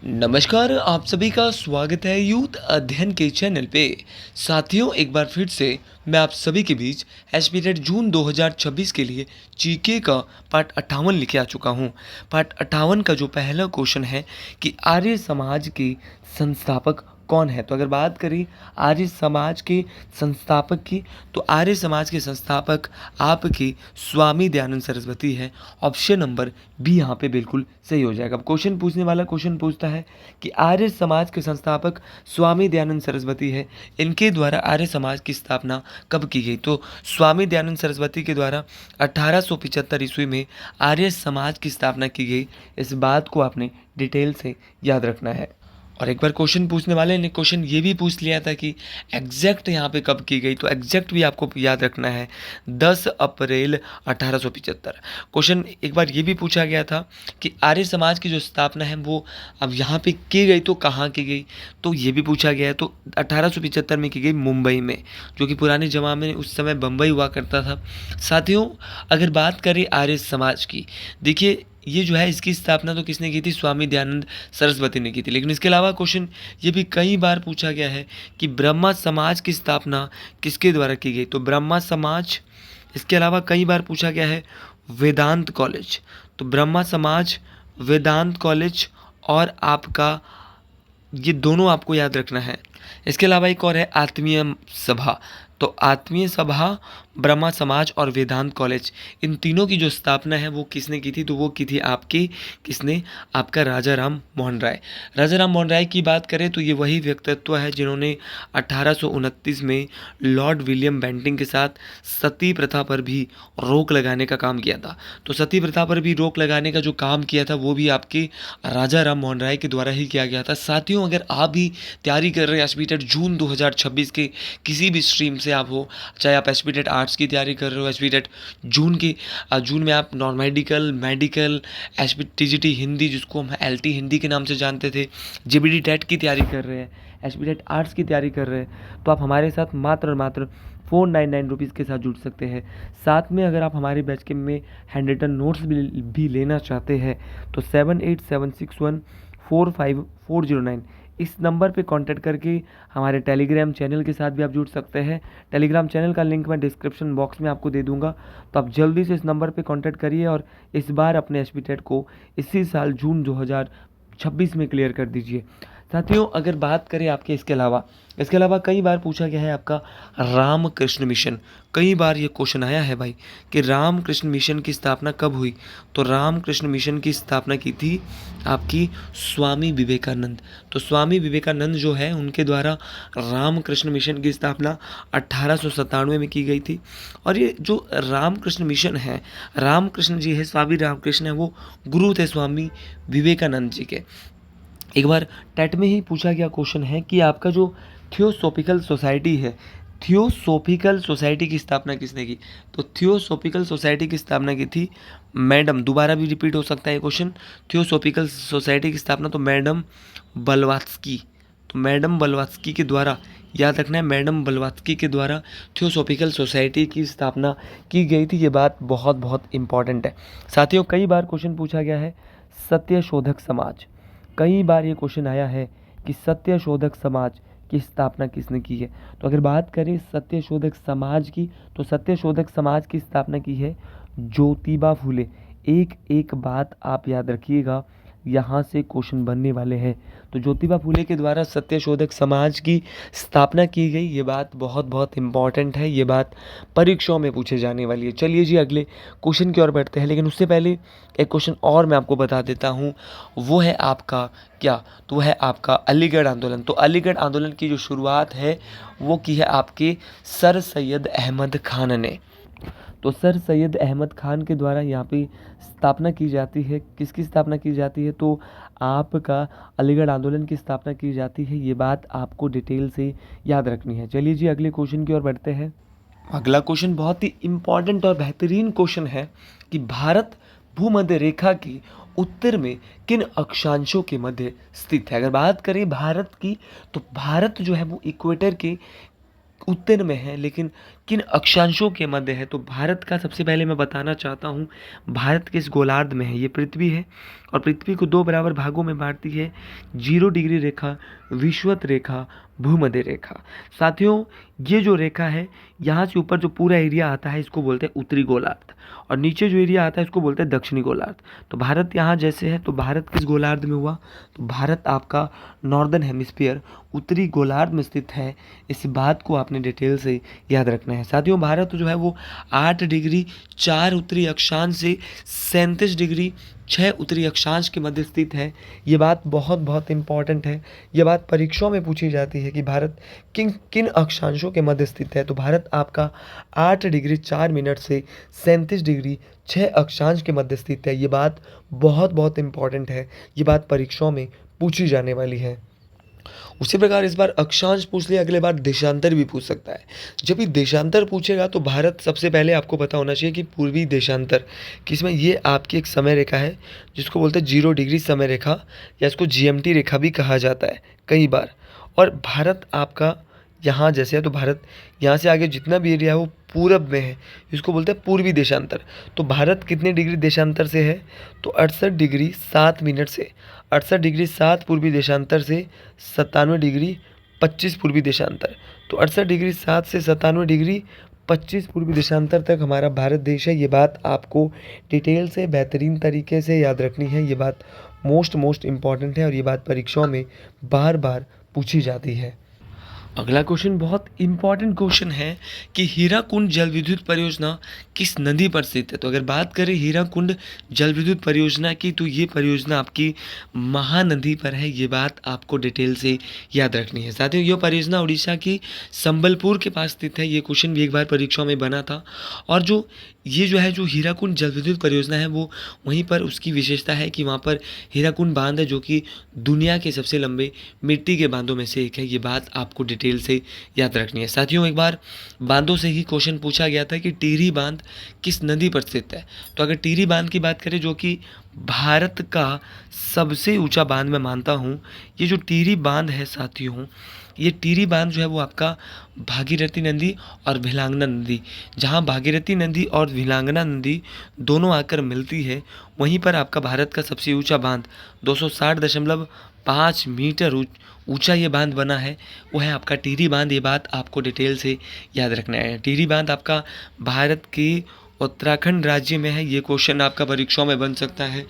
नमस्कार, आप सभी का स्वागत है यूथ अध्ययन के चैनल पे। साथियों, एक बार फिर से मैं आप सभी के बीच एस्पिरेट जून 2026 के लिए जीके का पार्ट 58 लेके आ चुका हूँ। पार्ट 58 का जो पहला क्वेश्चन है कि आर्य समाज के संस्थापक कौन है। तो अगर बात करें आर्य समाज के संस्थापक की, तो आर्य समाज के संस्थापक आपके स्वामी दयानंद सरस्वती है। ऑप्शन नंबर बी यहाँ पे बिल्कुल सही हो जाएगा। अब क्वेश्चन पूछने वाला क्वेश्चन पूछता है कि आर्य समाज के संस्थापक स्वामी दयानंद सरस्वती है, इनके द्वारा आर्य समाज की स्थापना कब की गई। तो स्वामी दयानंद सरस्वती के द्वारा 1875 ईस्वी में आर्य समाज की स्थापना की गई। इस बात को आपने डिटेल से याद रखना है। और एक बार क्वेश्चन पूछने वाले ने क्वेश्चन ये भी पूछ लिया था कि एग्जैक्ट यहाँ पे कब की गई, तो एग्जैक्ट भी आपको याद रखना है 10 अप्रैल 1875। क्वेश्चन एक बार ये भी पूछा गया था कि आर्य समाज की जो स्थापना है वो अब यहाँ पे की गई तो कहाँ की गई, तो ये भी पूछा गया है। तो 1875 में की गई मुंबई में, जो कि पुराने ज़माने में उस समय बम्बई हुआ करता था। साथियों, अगर बात करें आर्य समाज की, देखिए ये जो है इसकी स्थापना तो किसने की थी, स्वामी दयानंद सरस्वती ने की थी। लेकिन इसके अलावा क्वेश्चन ये भी कई बार पूछा गया है कि ब्रह्मा समाज की स्थापना किसके द्वारा की गई, तो ब्रह्मा समाज। इसके अलावा कई बार पूछा गया है वेदांत कॉलेज, तो ब्रह्मा समाज, वेदांत कॉलेज और आपका ये दोनों आपको याद रखना है। इसके अलावा एक और है आत्मीय सभा, तो आत्मीय सभा, ब्रह्मा समाज और वेदांत कॉलेज, इन तीनों की जो स्थापना है वो किसने की थी, तो वो की थी आपकी किसने, आपका राजा राम मोहन राय। राजा राम मोहन राय की बात करें तो ये वही व्यक्तित्व है जिन्होंने 1829 में लॉर्ड विलियम बेंटिंग के साथ सती प्रथा पर भी रोक लगाने का काम किया था। तो सती प्रथा पर भी रोक लगाने का जो काम किया था वो भी आपके राजा राम मोहन राय के द्वारा ही किया गया था। साथियों, अगर आप भी तैयारी कर रहे हैं एस्पिरेट जून 2026 के किसी भी स्ट्रीम से आप हो, चाहे आप एस्पिरेट आर्ट्स की तैयारी कर रहे हो, एस्पिरेट जून में आप non medical aspirate TGT Hindi, जिसको हम एलटी हिंदी के नाम से जानते थे, जेबीडी टेट की तैयारी कर रहे हैं, एस्पिरेट आर्ट्स की तैयारी कर रहे हैं, तो आप हमारे साथ मात्र और मात्र 499 रुपीज़ के साथ जुड़ सकते हैं। साथ में अगर आप हमारे बैच के में हैंड रिटन नोट्स भी लेना चाहते हैं तो 7876145409 इस नंबर पे कांटेक्ट करके हमारे टेलीग्राम चैनल के साथ भी आप जुड़ सकते हैं। टेलीग्राम चैनल का लिंक मैं डिस्क्रिप्शन बॉक्स में आपको दे दूंगा, तो आप जल्दी से इस नंबर पे कांटेक्ट करिए और इस बार अपने एसपीटेट को इसी साल जून 2026 में क्लियर कर दीजिए। साथियों, अगर बात करें आपके इसके अलावा कई बार पूछा गया है आपका रामकृष्ण मिशन। कई बार ये क्वेश्चन आया है भाई कि रामकृष्ण मिशन की स्थापना कब हुई, तो रामकृष्ण मिशन की स्थापना की थी आपकी स्वामी विवेकानंद। तो स्वामी विवेकानंद जो है उनके द्वारा रामकृष्ण मिशन की स्थापना 1897 में की गई थी। और ये जो रामकृष्ण मिशन है, रामकृष्ण जी है, स्वामी रामकृष्ण है, वो गुरु थे स्वामी विवेकानंद जी के। एक बार टेट में ही पूछा गया क्वेश्चन है कि आपका जो थियोसॉफिकल सोसाइटी है, थियोसॉफिकल सोसाइटी की स्थापना किसने की, तो थियोसॉफिकल सोसाइटी की स्थापना की थी मैडम, दोबारा भी रिपीट हो सकता है क्वेश्चन, थियोसॉफिकल सोसाइटी की स्थापना तो मैडम ब्लवात्स्की, तो मैडम ब्लवात्स्की के द्वारा, याद रखना है, मैडम ब्लवात्स्की के द्वारा थियोसॉफिकल सोसाइटी की स्थापना की गई थी। ये बात बहुत बहुत इंपॉर्टेंट है। साथियों, कई बार क्वेश्चन पूछा गया है सत्यशोधक समाज, कई बार ये क्वेश्चन आया है कि सत्यशोधक समाज की स्थापना किसने की है। तो अगर बात करें सत्यशोधक समाज की, तो सत्यशोधक समाज की स्थापना की है ज्योतिबा फूले। एक एक बात आप याद रखिएगा, यहाँ से क्वेश्चन बनने वाले हैं। तो ज्योतिबा फूले के द्वारा सत्यशोधक समाज की स्थापना की गई, ये बात बहुत बहुत इंपॉर्टेंट है, ये बात परीक्षाओं में पूछे जाने वाली है। चलिए जी, अगले क्वेश्चन की ओर बढ़ते हैं, लेकिन उससे पहले एक क्वेश्चन और मैं आपको बता देता हूँ। वो है आपका क्या, तो वो है आपका अलीगढ़ आंदोलन। तो अलीगढ़ आंदोलन की जो शुरुआत है वो की है आपके सर सैयद अहमद खान ने। तो सर सैयद अहमद खान के द्वारा यहाँ पे स्थापना की जाती है। किसकी स्थापना की जाती है, तो आपका अलीगढ़ आंदोलन की स्थापना की जाती है। ये बात आपको डिटेल से याद रखनी है। चलिए जी, अगले क्वेश्चन की ओर बढ़ते हैं। अगला क्वेश्चन बहुत ही इंपॉर्टेंट और बेहतरीन क्वेश्चन है कि भारत भूमध्य रेखा की उत्तर में किन अक्षांशों के मध्य स्थित है। अगर बात करें भारत की, तो भारत जो है वो इक्वेटर के उत्तर में है, लेकिन किन अक्षांशों के मध्य है? तो भारत का सबसे पहले मैं बताना चाहता हूँ, भारत किस गोलार्ध में है? ये पृथ्वी है और पृथ्वी को दो बराबर भागों में बांटती है 0 डिग्री रेखा, विषुवत रेखा, भूमध्य रेखा। साथियों, ये जो रेखा है, यहाँ से ऊपर जो पूरा एरिया आता है इसको बोलते हैं उत्तरी गोलार्ध, और नीचे जो एरिया आता है इसको बोलते हैं दक्षिणी गोलार्ध। तो भारत यहाँ जैसे है, तो भारत किस गोलार्ध में हुआ? तो भारत आपका नॉर्दर्न हेमिस्फीयर उत्तरी गोलार्ध में स्थित है। इस बात को आपने डिटेल से याद रखना है। साथियों, भारत जो है वो 8 डिग्री 4 उत्तरी अक्षांश से 37 डिग्री 6 उत्तरी अक्षांश के मध्य स्थित है। ये बात बहुत बहुत इंपॉर्टेंट है। ये बात परीक्षाओं में पूछी जाती है कि भारत किन किन अक्षांशों के मध्य स्थित है। तो भारत आपका 8 डिग्री 4 मिनट से 37 डिग्री 6 अक्षांश के मध्य स्थित है। ये बात बहुत बहुत इंपॉर्टेंट है। ये बात परीक्षाओं में पूछी जाने वाली है। उसी प्रकार इस बार अक्षांश पूछ लिया, अगले बार देशांतर भी पूछ सकता है। जब भी देशांतर पूछेगा तो भारत सबसे पहले आपको पता होना चाहिए कि पूर्वी देशांतर किसमें, ये आपकी एक समय रेखा है जिसको बोलते हैं 0 डिग्री समय रेखा, या इसको GMT रेखा भी कहा जाता है कई बार। और भारत आपका यहाँ जैसे है, तो भारत यहाँ से आगे जितना भी एरिया है वो पूरब में है, इसको बोलते हैं पूर्वी देशांतर। तो भारत कितने डिग्री देशांतर से है? तो 68 डिग्री 7 मिनट से, 68 डिग्री 7 पूर्वी देशांतर से 97 डिग्री 25 पूर्वी देशांतर। तो 68 डिग्री 7 से 97 डिग्री 25 पूर्वी देशांतर तक हमारा भारत देश है। ये बात आपको डिटेल से बेहतरीन तरीके से याद रखनी है। ये बात मोस्ट इम्पॉर्टेंट है और ये बात परीक्षाओं में बार बार पूछी जाती है। अगला क्वेश्चन बहुत इंपॉर्टेंट क्वेश्चन है कि हीराकुंड जल विद्युत परियोजना किस नदी पर स्थित है? तो अगर बात करें हीराकुंड जल विद्युत परियोजना की, तो ये परियोजना आपकी महानदी पर है। ये बात आपको डिटेल से याद रखनी है। साथियों, ये परियोजना उड़ीसा की संबलपुर के पास स्थित है। ये क्वेश्चन भी एक बार परीक्षाओं में बना था। और जो हीराकुंड जल विद्युत परियोजना है, वो वहीं पर उसकी विशेषता है कि वहाँ पर हीराकुंड बांध है, जो कि दुनिया के सबसे लंबे मिट्टी के बांधों में से एक है। ये बात आपको डिटेल से याद रखनी है। साथियों, एक बार बांधों से ही क्वेश्चन पूछा गया था कि टिहरी बांध किस नदी पर स्थित है? तो अगर टिहरी बांध की बात करें, जो कि भारत का सबसे ऊंचा बांध मैं मानता हूँ, ये जो टिहरी बांध है साथियों, ये टिहरी बांध जो है वो आपका भागीरथी नदी और भिलांगना नदी, जहाँ भागीरथी नदी और भिलांगना नदी दोनों आकर मिलती है, वहीं पर आपका भारत का सबसे ऊंचा बांध 260.5 मीटर ऊंचा ये बांध बना है, वो है आपका टिहरी बांध। ये बात आपको डिटेल से याद रखना है। टिहरी बांध आपका भारत के उत्तराखंड राज्य में है। ये क्वेश्चन आपका परीक्षाओं में बन सकता है।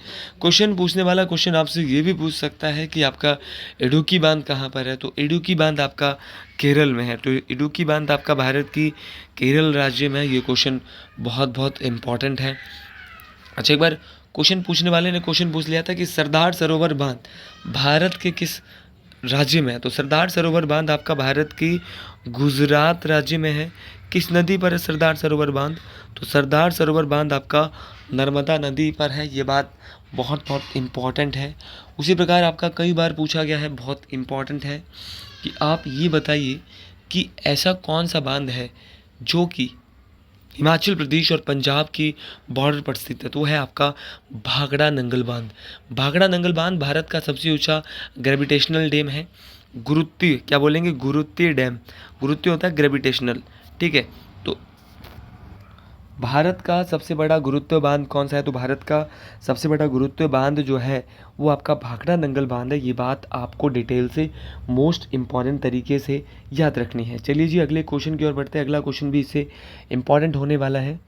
क्वेश्चन पूछने वाला क्वेश्चन आपसे ये भी पूछ सकता है कि आपका इडुक्की बांध कहाँ पर है? तो इडुक्की बांध आपका केरल में है। तो इडुक्की बांध आपका भारत की केरल राज्य में है। ये क्वेश्चन बहुत बहुत इम्पॉर्टेंट है। अच्छा, एक बार क्वेश्चन पूछने वाले ने क्वेश्चन पूछ लिया था कि सरदार सरोवर बांध भारत के किस राज्य में है? तो सरदार सरोवर बांध आपका भारत की गुजरात राज्य में है। किस नदी पर है सरदार सरोवर बांध? तो सरदार सरोवर बांध आपका नर्मदा नदी पर है। ये बात बहुत बहुत इम्पॉर्टेंट है। उसी प्रकार आपका कई बार पूछा गया है, बहुत इम्पॉर्टेंट है कि आप ये बताइए कि ऐसा कौन सा बांध है जो कि हिमाचल प्रदेश और पंजाब की बॉर्डर पर स्थित है? तो है आपका भाखड़ा नंगल बांध। भाखड़ा नंगल बांध भारत का सबसे ऊंचा ग्रेविटेशनल डैम है। गुरुत्वीय क्या बोलेंगे? गुरुत्वीय डैम। गुरुत्वीय होता है ग्रेविटेशनल, ठीक है। तो भारत का सबसे बड़ा गुरुत्वीय बांध कौन सा है? तो भारत का सबसे बड़ा गुरुत्वीय बांध जो है वो आपका भाखड़ा नंगल बांध है। ये बात आपको डिटेल से मोस्ट इम्पॉर्टेंट तरीके से याद रखनी है। चलिए जी, अगले क्वेश्चन की ओर बढ़ते हैं। अगला क्वेश्चन भी इससे इम्पॉर्टेंट होने वाला है।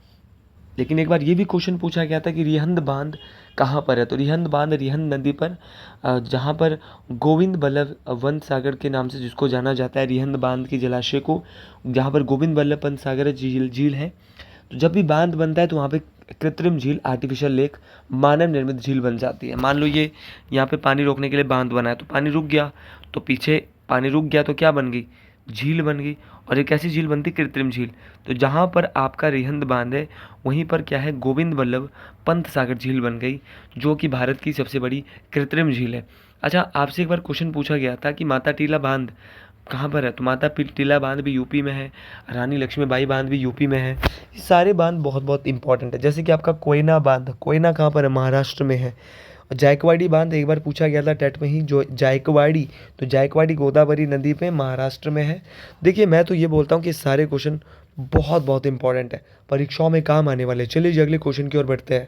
लेकिन एक बार ये भी क्वेश्चन पूछा गया था कि रिहंद बांध कहाँ पर है? तो रिहंद बांध रिहंद नदी पर, जहाँ पर गोविंद बल्लभ पंत सागर के नाम से जिसको जाना जाता है, रिहंद बांध के जलाशय को, जहाँ पर गोविंद बल्लभ पंत सागर झील है। तो जब भी बांध बनता है तो वहाँ पे कृत्रिम झील, आर्टिफिशियल लेक, मानव निर्मित झील बन जाती है। मान लो ये यहाँ पे पानी रोकने के लिए बांध बना है, तो पानी रुक गया, तो पीछे पानी रुक गया तो क्या बन गई? झील बन गई। और एक ऐसी झील बनती कृत्रिम झील। तो जहाँ पर आपका रिहंद बांध है वहीं पर क्या है? गोविंद बल्लभ पंत सागर झील बन गई, जो कि भारत की सबसे बड़ी कृत्रिम झील है। अच्छा, आपसे एक बार क्वेश्चन पूछा गया था कि माता टीला बांध कहाँ पर है? तो माता टीला बांध भी यूपी में है, रानी लक्ष्मीबाई बांध भी यूपी में है। ये सारे बांध बहुत बहुत इंपॉर्टेंट है। जैसे कि आपका कोयना बांध, कोयना कहाँ पर है? महाराष्ट्र में है। जायकवाड़ी बांध एक बार पूछा गया था टेट में ही, जो जायकवाड़ी, तो जायकवाड़ी गोदावरी नदी पे महाराष्ट्र में है। देखिए, मैं तो ये बोलता हूँ कि सारे क्वेश्चन बहुत बहुत इंपॉर्टेंट है, परीक्षाओं में काम आने वाले। चलिए जी अगले क्वेश्चन की ओर बढ़ते हैं।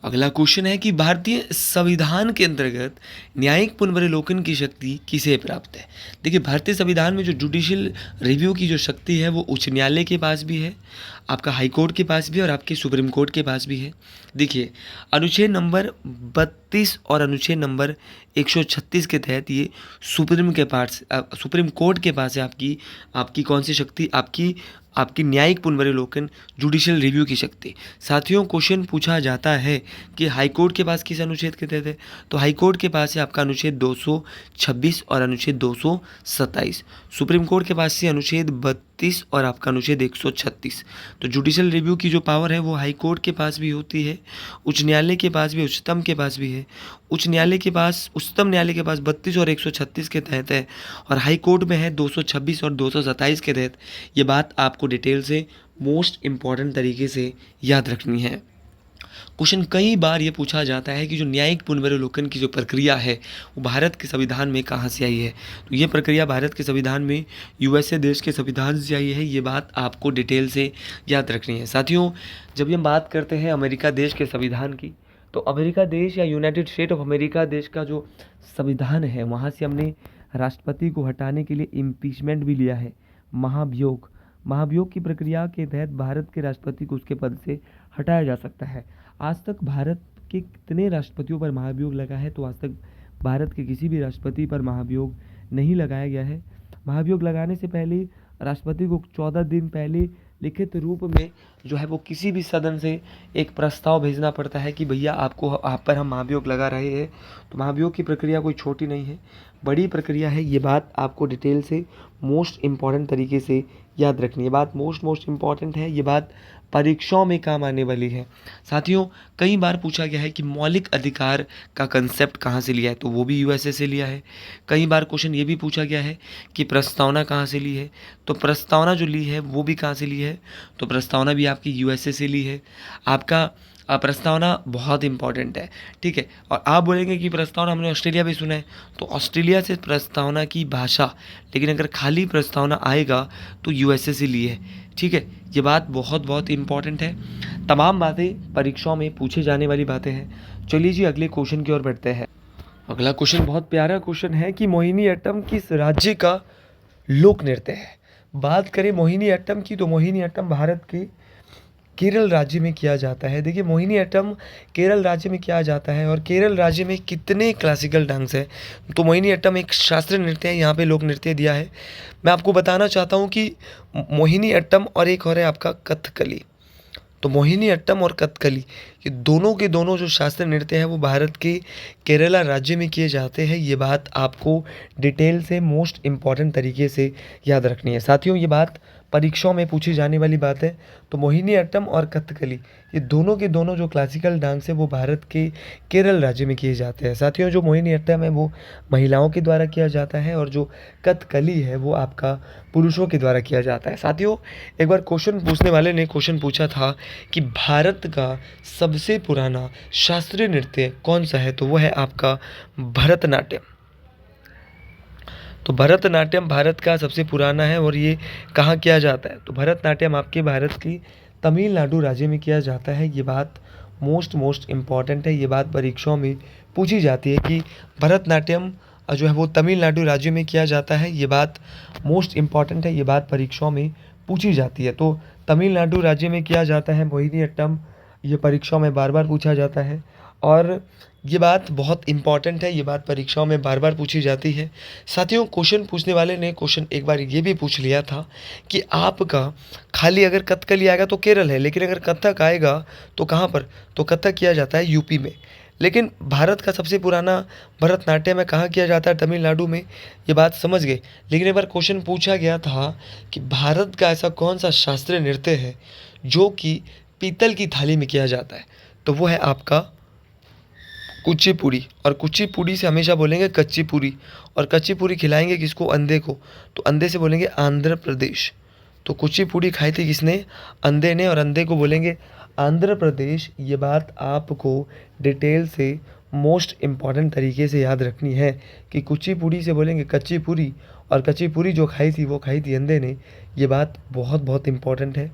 अगला क्वेश्चन है कि भारतीय संविधान के अंतर्गत न्यायिक पुनर्विलोकन की शक्ति किसे प्राप्त है। देखिए, भारतीय संविधान में जो जुडिशियल रिव्यू की जो शक्ति है वो उच्च न्यायालय के पास भी है, आपका हाई कोर्ट के पास भी है और आपके सुप्रीम कोर्ट के पास भी है। देखिए, अनुच्छेद नंबर 32 और अनुच्छेद नंबर 136 के तहत ये सुप्रीम कोर्ट के पास है आपकी आपकी कौन सी शक्ति, आपकी आपकी न्यायिक पुनर्विलोकन जुडिशियल रिव्यू की शक्ति। साथियों, क्वेश्चन पूछा जाता है कि हाई कोर्ट के पास किस अनुच्छेद के तहत है, तो हाई कोर्ट के पास है आपका अनुच्छेद 226 और अनुच्छेद 227। सुप्रीम कोर्ट के पास से अनुच्छेद 32 और आपका अनुच्छेद 136। तो जुडिशियल रिव्यू की जो पावर है वो हाई कोर्ट के पास भी होती है, उच्च न्यायालय के पास भी, उच्चतम के पास भी है। उच्चतम न्यायालय के पास 32 और 136 के तहत है और हाई कोर्ट में है 226 और 227 के तहत। ये बात आपको डिटेल से मोस्ट इम्पॉर्टेंट तरीके से याद रखनी है। क्वेश्चन कई बार ये पूछा जाता है कि जो न्यायिक पुनर्विलोकन की जो प्रक्रिया है वो भारत के संविधान में कहाँ से आई है। तो ये प्रक्रिया भारत के संविधान में यूएसए देश के संविधान से आई है। ये बात आपको डिटेल से याद रखनी है। साथियों, जब हम बात करते हैं अमेरिका देश के संविधान की, तो अमेरिका देश या यूनाइटेड स्टेट ऑफ अमेरिका देश का जो संविधान है वहाँ से हमने राष्ट्रपति को हटाने के लिए इम्पीचमेंट भी लिया है, महाभियोग की प्रक्रिया के तहत भारत के राष्ट्रपति को उसके पद से हटाया जा सकता है। आज तक भारत के कितने राष्ट्रपतियों पर महाभियोग लगा है, तो आज तक भारत के किसी भी राष्ट्रपति पर महाभियोग नहीं लगाया गया है। महाभियोग लगाने से पहले राष्ट्रपति को 14 दिन पहले लिखित रूप में जो है वो किसी भी सदन से एक प्रस्ताव भेजना पड़ता है कि भैया आप पर हम महाभियोग लगा रहे हैं। तो महाभियोग की प्रक्रिया कोई छोटी नहीं है, बड़ी प्रक्रिया है। ये बात आपको डिटेल से मोस्ट इम्पॉर्टेंट तरीके से याद रखनी है। बात मोस्ट इम्पॉर्टेंट है, ये बात परीक्षाओं में काम आने वाली है। साथियों, कई बार पूछा गया है कि मौलिक अधिकार का कंसेप्ट कहाँ से लिया है, तो वो भी यूएसए से लिया है। कई बार क्वेश्चन ये भी पूछा गया है कि प्रस्तावना कहाँ से ली है, तो प्रस्तावना जो ली है वो भी कहाँ से ली है, तो प्रस्तावना भी आपकी यूएसए से ली है। आपका प्रस्तावना बहुत इंपॉर्टेंट है, ठीक है। और आप बोलेंगे कि प्रस्तावना हमने ऑस्ट्रेलिया भी सुना है, तो ऑस्ट्रेलिया से प्रस्तावना की भाषा, लेकिन अगर खाली प्रस्तावना आएगा तो यूएसए से ली है, ठीक है। ये बात बहुत बहुत इंपॉर्टेंट है। तमाम बातें परीक्षाओं में पूछे जाने वाली बातें हैं। चलिए जी अगले क्वेश्चन की ओर बढ़ते हैं। अगला क्वेश्चन बहुत प्यारा क्वेश्चन है कि मोहिनीअट्टम किस राज्य का लोक नृत्य है। बात करें मोहिनीअट्टम की, तो मोहिनीअट्टम भारत के केरल राज्य में किया जाता है। देखिए, मोहिनीअट्टम केरल राज्य में किया जाता है और केरल राज्य में कितने क्लासिकल डांस है, तो मोहिनीअट्टम एक शास्त्रीय नृत्य है, यहाँ पे लोक नृत्य दिया है। मैं आपको बताना चाहता हूँ कि मोहिनीअट्टम और एक और है आपका कथकली। तो मोहिनीअट्टम और कथकली ये दोनों के दोनों जो शास्त्रीय नृत्य है वो भारत के केरला राज्य में किए जाते हैं। ये बात आपको डिटेल से मोस्ट इम्पॉर्टेंट तरीके से याद रखनी है। साथियों, ये बात परीक्षाओं में पूछी जाने वाली बात है। तो मोहिनीअट्टम और कथकली ये दोनों के दोनों जो क्लासिकल डांस है वो भारत के केरल राज्य में किए जाते हैं। साथियों, जो मोहिनीअट्टम है वो महिलाओं के द्वारा किया जाता है और जो कथकली है वो आपका पुरुषों के द्वारा किया जाता है। साथियों, एक बार क्वेश्चन पूछने वाले ने क्वेश्चन पूछा था कि भारत का सबसे पुराना शास्त्रीय नृत्य कौन सा है, तो वो है आपका भरतनाट्यम। तो भरतनाट्यम भारत का सबसे पुराना है और ये कहाँ किया जाता है, तो भरतनाट्यम आपके भारत की तमिलनाडु राज्य में किया जाता है। ये बात मोस्ट इम्पॉर्टेंट है। ये बात परीक्षाओं में पूछी जाती है कि भरतनाट्यम जो है वो तमिलनाडु राज्य में किया जाता है। ये बात मोस्ट इम्पॉर्टेंट है। ये बात परीक्षाओं में पूछी जाती है। तो तमिलनाडु राज्य में किया जाता है मोहिनीअट्टम, ये परीक्षाओं में बार बार पूछा जाता है और ये बात बहुत इंपॉर्टेंट है। ये बात परीक्षाओं में बार बार पूछी जाती है। साथियों, क्वेश्चन पूछने वाले ने क्वेश्चन एक बार ये भी पूछ लिया था कि आपका खाली अगर कथकली आएगा तो केरल है, लेकिन अगर कथक आएगा तो कहाँ पर, तो कथक किया जाता है यूपी में। लेकिन भारत का सबसे पुराना भरतनाट्यम है कहाँ किया जाता है, तमिलनाडु में। ये बात समझ गए। लेकिन एक बार क्वेश्चन पूछा गया था कि भारत का ऐसा कौन सा शास्त्रीय नृत्य है जो कि पीतल की थाली में किया जाता है, तो वो है आपका कुचिपुड़ी। और कुचिपुड़ी से हमेशा बोलेंगे कच्ची पूरी, और कच्ची पूरी खिलाएंगे किसको, अंधे को, तो अंधे से बोलेंगे आंध्र प्रदेश। तो कुचिपुड़ी खाई थी किसने, अंधे ने, और अंधे को बोलेंगे आंध्र प्रदेश। ये बात आपको डिटेल से मोस्ट इम्पॉर्टेंट तरीके से याद रखनी है कि कुचिपुड़ी से बोलेंगे कच्ची पूरी, और कच्ची पूरी जो खाई थी वो खाई थी अंधे ने। ये बात बहुत बहुत इम्पॉर्टेंट है।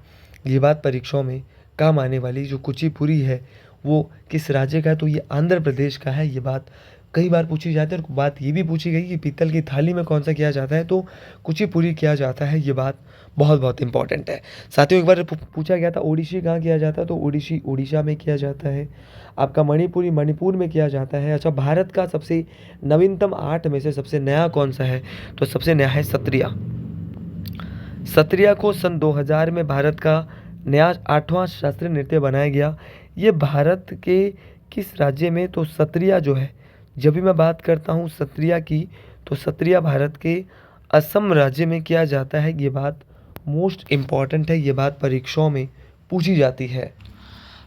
ये बात परीक्षाओं में काम आने वाली। जो कुचिपुड़ी है वो किस राज्य का है, तो ये आंध्र प्रदेश का है। ये बात कई बार पूछी जाती है। और बात ये भी पूछी गई कि पीतल की थाली में कौन सा किया जाता है, तो कुचिपुड़ी किया जाता है। ये बात बहुत बहुत इंपॉर्टेंट है। साथियों एक बार पूछा गया था ओडिसी कहाँ किया जाता है, तो ओडिसी उड़ीसा में किया जाता है। आपका मणिपुरी मणिपुर में किया जाता है। अच्छा, भारत का सबसे नवीनतम आर्ट में से सबसे नया कौन सा है, तो सबसे नया है सत्रिया। सत्रिया को सन 2000 में भारत का नया 8वां शास्त्रीय नृत्य बनाया गया। ये भारत के किस राज्य में, तो सत्रिया जो है, जब भी मैं बात करता हूँ सत्रिया की, तो सत्रिया भारत के असम राज्य में किया जाता है। ये बात मोस्ट इम्पॉर्टेंट है। ये बात परीक्षाओं में पूछी जाती है।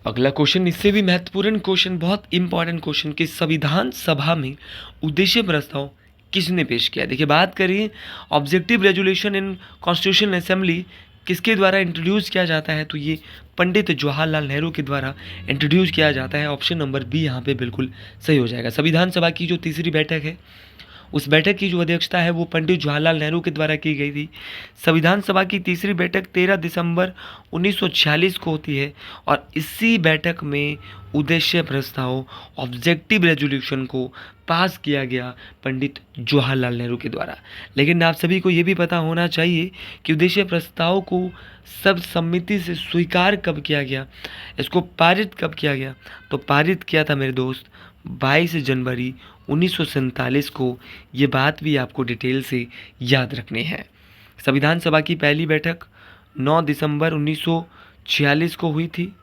अगला क्वेश्चन इससे भी महत्वपूर्ण क्वेश्चन, बहुत इंपॉर्टेंट क्वेश्चन कि संविधान सभा में उद्देश्य प्रस्ताव किसने पेश किया। देखिए, बात करिए objective resolution in constitution assembly किसके द्वारा इंट्रोड्यूस किया जाता है, तो ये पंडित जवाहरलाल नेहरू के द्वारा इंट्रोड्यूस किया जाता है। ऑप्शन नंबर बी यहाँ पे बिल्कुल सही हो जाएगा। संविधान सभा की जो तीसरी बैठक है, उस बैठक की जो अध्यक्षता है वो पंडित जवाहरलाल नेहरू के द्वारा की गई थी। संविधान सभा की तीसरी बैठक 13 दिसंबर 1946 को होती है, और इसी बैठक में उद्देश्य प्रस्ताव ऑब्जेक्टिव रेजोल्यूशन को पास किया गया पंडित जवाहरलाल नेहरू के द्वारा। लेकिन आप सभी को ये भी पता होना चाहिए कि उद्देश्य प्रस्ताव को सर्वसम्मति से स्वीकार कब किया गया, इसको पारित कब किया गया, तो पारित किया था मेरे दोस्त 22 जनवरी 1947 को। ये बात भी आपको डिटेल से याद रखनी है। संविधान सभा की पहली बैठक 9 दिसंबर 1946 को हुई थी,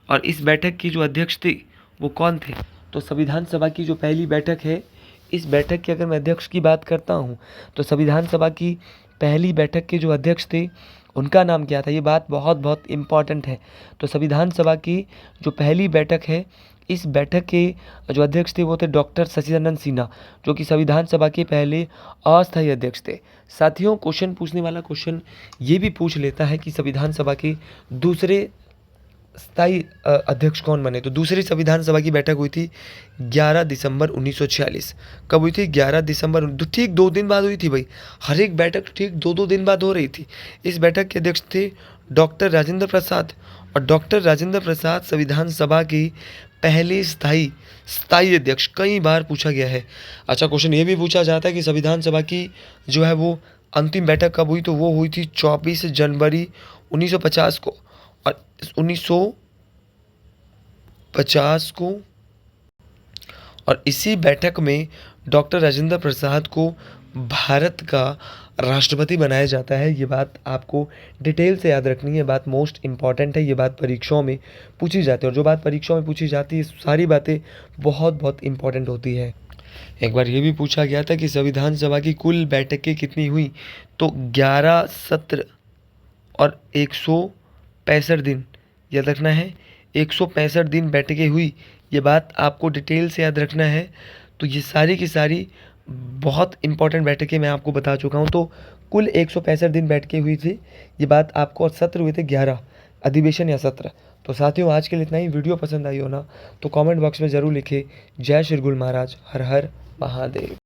और इस बैठक की जो अध्यक्ष थे वो कौन थे, तो संविधान सभा की जो पहली बैठक है, इस बैठक की अगर मैं अध्यक्ष की बात करता हूँ, तो संविधान सभा की पहली बैठक के जो अध्यक्ष थे उनका नाम क्या था। ये बात बहुत बहुत इम्पॉर्टेंट है। तो संविधान सभा की जो पहली बैठक है, इस बैठक के जो अध्यक्ष थे वो थे डॉक्टर सचिदानंद सिन्हा, जो कि संविधान सभा के पहले अस्थायी अध्यक्ष थे। साथियों, क्वेश्चन पूछने वाला क्वेश्चन ये भी पूछ लेता है कि संविधान सभा के दूसरे स्थायी अध्यक्ष कौन बने, तो दूसरी संविधान सभा की बैठक हुई थी 11 दिसंबर 1946। कब हुई थी, 11 दिसंबर, ठीक 2 दिन बाद हुई थी भाई। हर एक बैठक ठीक 2-2 दिन बाद हो रही थी। इस बैठक के अध्यक्ष थे डॉक्टर राजेंद्र प्रसाद, और डॉक्टर राजेंद्र प्रसाद संविधान सभा की पहले स्थायी अध्यक्ष। कई बार पूछा गया है। अच्छा, क्वेश्चन ये भी पूछा जाता है कि संविधान सभा की जो है वो अंतिम बैठक कब हुई, तो वो हुई थी 24 जनवरी 1950 को, और 1950 को, और इसी बैठक में डॉक्टर राजेंद्र प्रसाद को भारत का राष्ट्रपति बनाया जाता है। ये बात आपको डिटेल से याद रखनी है। बात मोस्ट इम्पॉर्टेंट है। ये बात परीक्षाओं में पूछी जाती है, और जो बात परीक्षाओं में पूछी जाती है सारी बातें बहुत बहुत इम्पॉर्टेंट होती है। एक बार ये भी पूछा गया था कि संविधान सभा की कुल बैठकें कितनी हुई, तो 11 सत्र और 165 दिन याद रखना है। 165 दिन बैठकें हुई। ये बात आपको डिटेल से याद रखना है। तो ये सारी की सारी बहुत इंपॉर्टेंट बैठकें मैं आपको बता चुका हूँ। तो कुल 165 दिन बैठकें हुई थी ये बात आपको, और सत्र हुए थे 11 अधिवेशन या सत्र। तो साथियों, आज के लिए इतना ही। वीडियो पसंद आई हो ना तो कमेंट बॉक्स में ज़रूर लिखें जय श्री गुरु महाराज, हर हर महादेव।